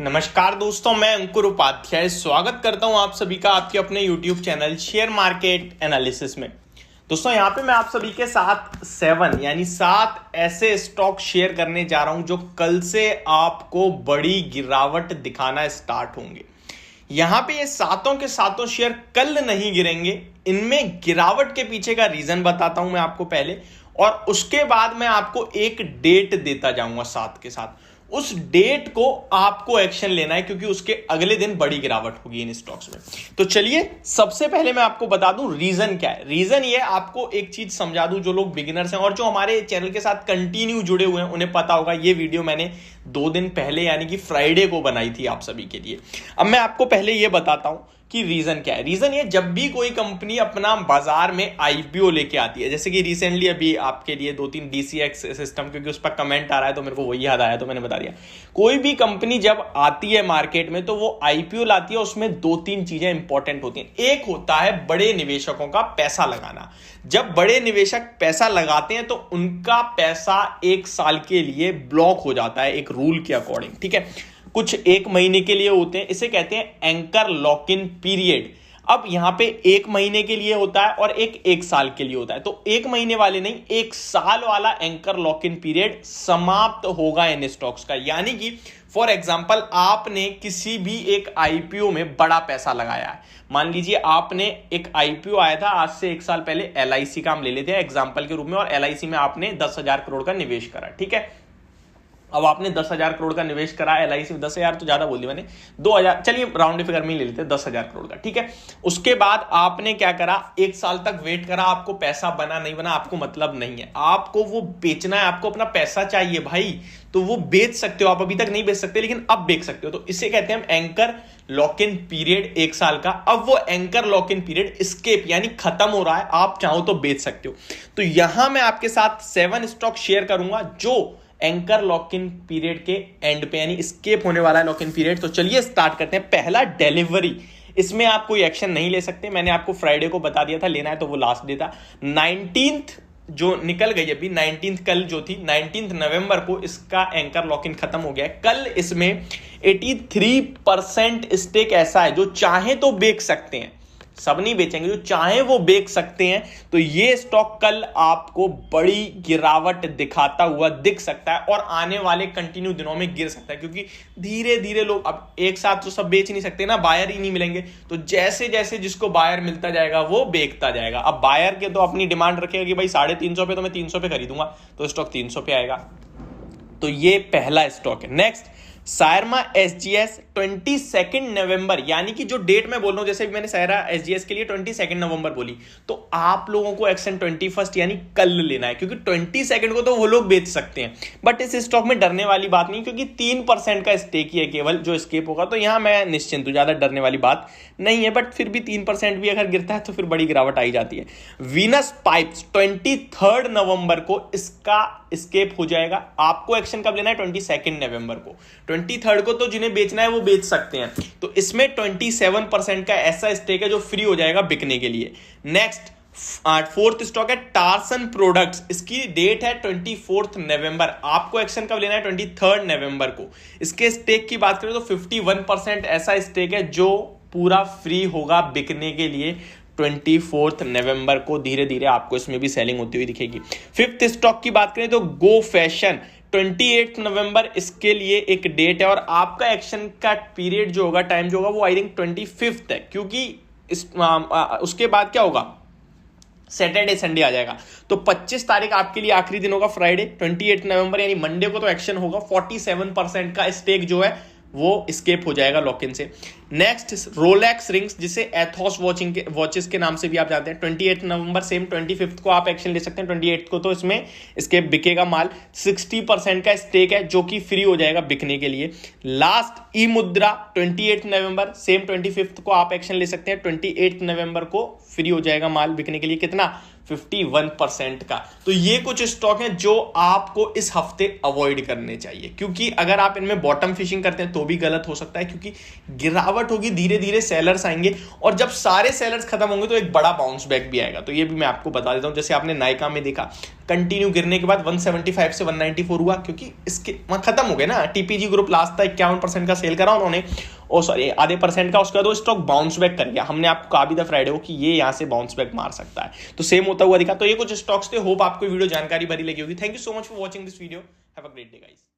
नमस्कार दोस्तों, मैं अंकुर उपाध्याय स्वागत करता हूं आप सभी का आपके अपने YouTube channel share market analysis में। दोस्तों यहां पे मैं आप सभी के साथ 7 ऐसे स्टॉक शेयर करने जा रहा हूं जो कल से आपको बड़ी गिरावट दिखाना स्टार्ट होंगे। यहां पे ये सातों के सातों शेयर कल नहीं गिरेंगे। इनमें गिरावट के पीछे का रीजन बताता हूं मैं आपको पहले, और उसके बाद मैं आपको एक डेट देता जाऊंगा साथ के साथ। उस डेट को आपको एक्शन लेना है क्योंकि उसके अगले दिन बड़ी गिरावट होगी इन स्टॉक्स में। तो चलिए सबसे पहले मैं आपको बता दूं रीजन क्या है। रीजन ये आपको एक चीज समझा दूं, जो लोग बिगिनर्स हैं और जो हमारे चैनल के साथ कंटिन्यू जुड़े हुए हैं उन्हें पता होगा। ये वीडियो मैंने 2 दिन पहले यानी कि फ्राइडे को बनाई थी आप सभी के लिए। अब मैं आपको पहले ये बताता हूं कि रीजन क्या है। रीजन ये, जब भी कोई कंपनी अपना बाजार में आईपीओ लेके आती है, जैसे कि रिसेंटली अभी आपके लिए 2-3 डीसीएक्स सिस्टम, क्योंकि उस पर कमेंट आ रहा है तो मेरे को वही याद आया तो मैंने बता दिया। कोई भी कंपनी जब आती है मार्केट में तो वो आईपीओ लाती है, उसमें 2-3 चीजें इंपॉर्टेंट होती हैं। एक होता है बड़े निवेशकों का पैसा लगाना। जब बड़े निवेशक पैसा लगाते हैं तो उनका पैसा 1 साल के लिए ब्लॉक हो जाता है एक रूल के अकॉर्डिंग, ठीक है। कुछ 1 महीने के लिए होते हैं, इसे कहते हैं एंकर लॉक इन पीरियड। अब यहां पे 1 महीने के लिए होता है और 1 साल के लिए होता है। तो 1 महीने वाले नहीं, 1 साल वाला एंकर लॉक इन पीरियड समाप्त होगा इन स्टॉक्स का। यानी कि फॉर एग्जांपल आपने किसी भी एक आईपीओ में बड़ा पैसा लगाया है। मान लीजिए आपने एक आईपीओ आया था आज से 1 साल पहले, एलआईसी का हम ले लेते हैं एग्जांपल के रूप में, और एलआईसी में आपने 10,000 करोड़ का निवेश करा, ठीक है। अब आपने 10,000 करोड़ का निवेश करा एलआईसी में, 10,000 तो ज्यादा बोल दिया मैंने, 2,000, चलिए राउंड फिगर में ही ले लेते हैं 10,000 करोड़ का, ठीक है। उसके बाद आपने क्या करा, 1 साल तक वेट करा। आपको पैसा बना नहीं बना आपको मतलब नहीं है, आपको वो बेचना है, आपको अपना पैसा चाहिए भाई, तो वो बेच सकते हो आप। अभी तक नहीं बेच सकते लेकिन अब बेच सकते हो। तो इसे कहते हैं हम एंकर लॉक इन पीरियड 1 साल का। अब वो anchor lock in period escape यानी खत्म हो रहा है, आप चाहो तो बेच सकते हो। तो यहां मैं आपके साथ 7 स्टॉक शेयर करूंगा जो एंकर लॉक इन पीरियड के एंड पे यानी स्केप होने वाला है लॉक इन पीरियड। तो चलिए स्टार्ट करते हैं। पहला डिलीवरी, इसमें आप कोई एक्शन नहीं ले सकते। मैंने आपको फ्राइडे को बता दिया था, लेना है तो वो लास्ट डे था। 19th जो निकल गई अभी, 19th कल जो थी, 19 नवंबर को इसका एंकर लॉक इन खत्म हो गया है। कल इसमें 83% स्टेक ऐसा है जो चाहे तो बेच सकते हैं, सब नहीं बेचेंगे, जो चाहे वो बेच सकते हैं। तो ये स्टॉक कल आपको बड़ी गिरावट दिखाता हुआ दिख सकता है और आने वाले कंटिन्यू दिनों में गिर सकता है, क्योंकि धीरे धीरे लोग, अब एक साथ तो सब बेच नहीं सकते ना, बायर ही नहीं मिलेंगे। तो जैसे जैसे जिसको बायर मिलता जाएगा वो बेचता जाएगा। अब बायर के तो अपनी डिमांड रखेगा कि भाई 350 पे तो मैं 300 पे खरीदूंगा, तो स्टॉक 300 पे आएगा। तो ये पहला स्टॉक है। नेक्स्ट सायरमा एसजीएस 22 नवंबर, यानी कि जो डेट मैं बोल रहा हूं, जैसे मैंने सायरा एसजीएस के लिए 22 नवंबर बोली, तो आप लोगों को एक्शन 21 यानी कल लेना है, क्योंकि 22 को तो वो लोग बेच सकते हैं। बट इस स्टॉक में डरने वाली बात नहीं, क्योंकि 3% का स्टेक ही है केवल जो स्केप होगा। तो यहां मैं निश्चिंत हूं, ज्यादा डरने वाली बात नहीं है। बट फिर भी 3% भी अगर गिरता है तो फिर बड़ी गिरावट आई जाती है। वीनस पाइप्स 23 नवंबर को इसका स्केप हो जाएगा। आपको एक्शन कब लेना है? 22 नवंबर को। 23 को तो जिन्हें बेचना है वो बेच सकते हैं। तो इसमें 27% का ऐसा स्टेक है जो फ्री हो जाएगा बिकने के लिए। नेक्स्ट 4th स्टॉक है टार्सन प्रोडक्ट्स, इसकी डेट है 24 नवंबर। आपको एक्शन कब लेना है? 23 नवंबर को। इसके स्टेक की बात करें तो 51% ऐसा स्टेक है जो पूरा फ्री होगा बिकने के लिए 24 नवंबर को। धीरे धीरे आपको इसमें भी सेलिंग होती हुई दिखेगी। 5th स्टॉक की बात करें तो गो फैशन 28 नवंबर इसके लिए एक डेट है, और आपका एक्शन का पीरियड जो होगा, टाइम जो होगा, वो आई थिंक 25 है, क्योंकि उसके बाद क्या होगा, सैटरडे संडे आ जाएगा। तो 25 तारीख आपके लिए आखिरी दिन होगा, फ्राइडे 28 नवंबर यानी मंडे को तो एक्शन होगा। 47% का स्टेक जो है वो स्केप हो जाएगा लॉक इन से। नेक्स्ट रोलेक्स रिंग्स, जिसे एथॉस वॉचेस के नाम से भी आप जानते हैं, 28 नवंबर सेम 25 को आप एक्शन ले सकते हैं। 28 को तो इसमें स्केप बिकेगा माल। 60% का स्टेक है जो कि फ्री हो जाएगा बिकने के लिए। लास्ट ई मुद्रा 28 नवंबर सेम 25 को आप एक्शन ले सकते हैं। 28 नवंबर को फ्री हो जाएगा माल बिकने के लिए। कितना? 51% का। तो ये कुछ स्टॉक हैं जो आपको इस हफ्ते अवॉइड करने चाहिए, क्योंकि अगर आप इनमें बॉटम फिशिंग करते हैं तो भी गलत हो सकता है, क्योंकि गिरावट होगी, धीरे धीरे सेलर्स आएंगे, और जब सारे सेलर्स खत्म होंगे तो एक बड़ा बाउंस बैक भी आएगा। तो ये भी मैं आपको बता देता हूं। जैसे आपने नायका में देखा, कंटिन्यू गिरने के बाद 175 से 194 हुआ, क्योंकि इसके वहां खत्म हो गए ना। टीपीजी ग्रुप लास्ट था 51% का सेल करा उन्होंने, ओ सॉरी आधे परसेंट का, उसके बाद वो स्टॉक बाउंस बैक कर गया। हमने आपको कहा भी था फ्राइडे को कि ये यहां से बाउंस बैक मार सकता है, तो सेम होता हुआ दिखा। तो ये कुछ स्टॉक्स थे, होप आपको वीडियो जानकारी भरी लगी होगी। Thank you so much for watching this video, have a great day guys.